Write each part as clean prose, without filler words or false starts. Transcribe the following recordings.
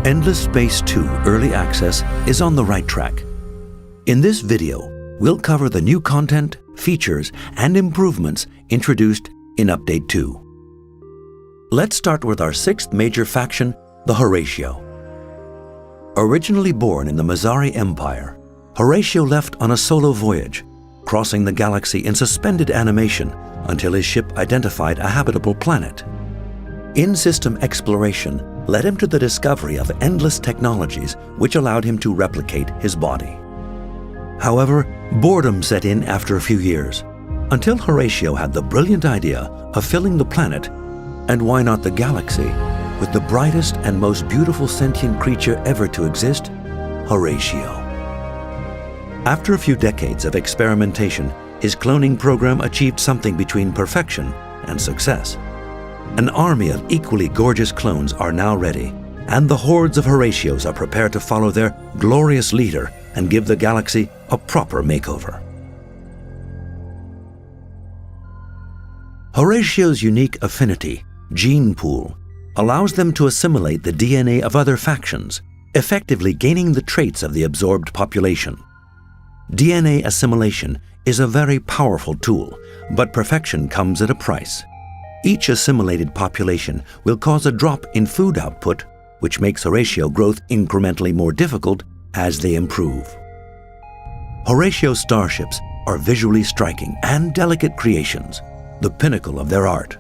Endless Space 2 Early Access is on the right track. In this video, we'll cover the new content, features, and improvements introduced in Update 2. Let's start with our sixth major faction, the Horatio. Originally born in the Mazzari Empire, Horatio left on a solo voyage, crossing the galaxy in suspended animation until his ship identified a habitable planet. In-system exploration led him to the discovery of endless technologies which allowed him to replicate his body. However, boredom set in after a few years, until Horatio had the brilliant idea of filling the planet, and why not the galaxy, with the brightest and most beautiful sentient creature ever to exist, Horatio. After a few decades of experimentation, his cloning program achieved something between perfection and success. An army of equally gorgeous clones are now ready, and the hordes of Horatios are prepared to follow their glorious leader and give the galaxy a proper makeover. Horatio's unique affinity, gene pool, allows them to assimilate the DNA of other factions, effectively gaining the traits of the absorbed population. DNA assimilation is a very powerful tool, but perfection comes at a price. Each assimilated population will cause a drop in food output, which makes Horatio growth incrementally more difficult as they improve. Horatio Starships are visually striking and delicate creations, the pinnacle of their art.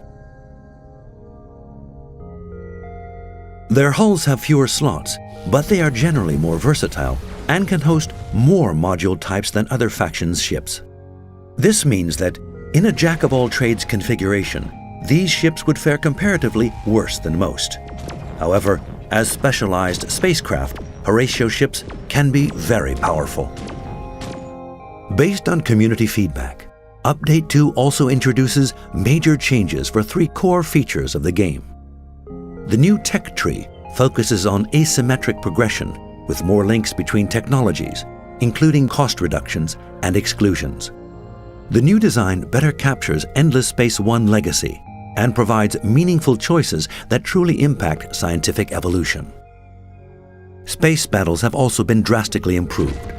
Their hulls have fewer slots, but they are generally more versatile and can host more module types than other factions' ships. This means that, in a jack-of-all-trades configuration, these ships would fare comparatively worse than most. However, as specialized spacecraft, Horatio ships can be very powerful. Based on community feedback, Update 2 also introduces major changes for three core features of the game. The new tech tree focuses on asymmetric progression with more links between technologies, including cost reductions and exclusions. The new design better captures Endless Space 1 legacy and provides meaningful choices that truly impact scientific evolution. Space battles have also been drastically improved.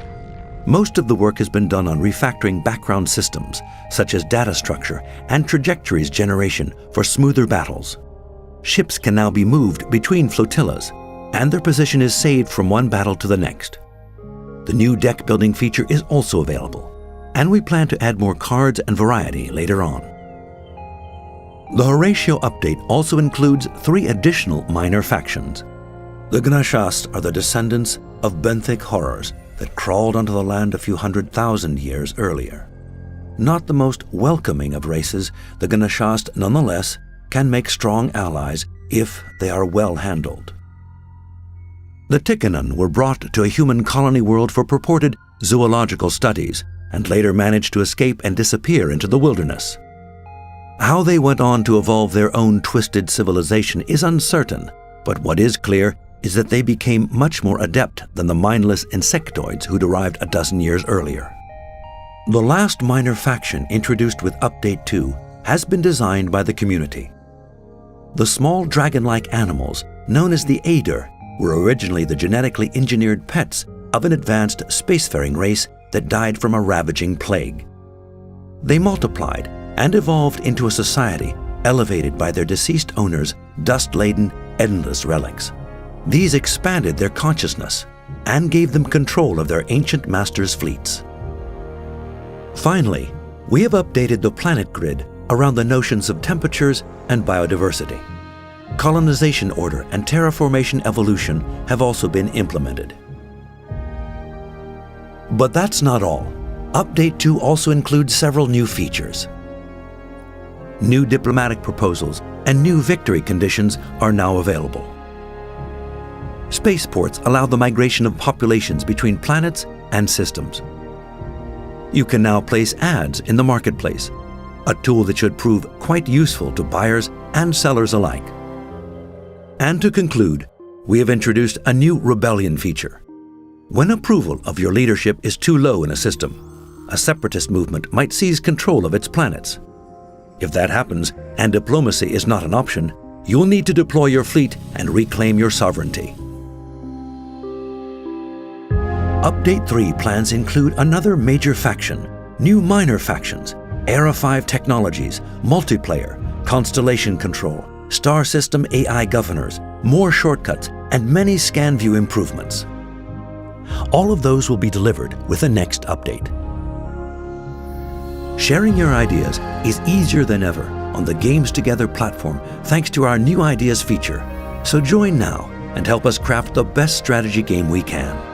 Most of the work has been done on refactoring background systems, such as data structure and trajectories generation for smoother battles. Ships can now be moved between flotillas, and their position is saved from one battle to the next. The new deck building feature is also available, and we plan to add more cards and variety later on. The Horatio update also includes three additional minor factions. The Gnashast are the descendants of benthic horrors that crawled onto the land a few 100,000 years earlier. Not the most welcoming of races, the Gnashast nonetheless can make strong allies if they are well handled. The Tikkanon were brought to a human colony world for purported zoological studies and later managed to escape and disappear into the wilderness. How they went on to evolve their own twisted civilization is uncertain, but what is clear is that they became much more adept than the mindless insectoids who'd arrived a dozen years earlier. The last minor faction introduced with Update 2 has been designed by the community. The small dragon-like animals, known as the Aider, were originally the genetically engineered pets of an advanced spacefaring race that died from a ravaging plague. They multiplied and evolved into a society elevated by their deceased owners' dust-laden, endless relics. These expanded their consciousness and gave them control of their ancient masters' fleets. Finally, we have updated the planet grid around the notions of temperatures and biodiversity. Colonization order and terraformation evolution have also been implemented. But that's not all. Update 2 also includes several new features. New diplomatic proposals and new victory conditions are now available. Spaceports allow the migration of populations between planets and systems. You can now place ads in the marketplace, a tool that should prove quite useful to buyers and sellers alike. And to conclude, we have introduced a new rebellion feature. When approval of your leadership is too low in a system, a separatist movement might seize control of its planets. If that happens and diplomacy is not an option, you'll need to deploy your fleet and reclaim your sovereignty. Update 3 plans include another major faction, new minor factions, Era 5 technologies, multiplayer, constellation control, star system AI governors, more shortcuts, and many scan view improvements. All of those will be delivered with the next update. Sharing your ideas is easier than ever on the Games Together platform thanks to our New Ideas feature. So join now and help us craft the best strategy game we can.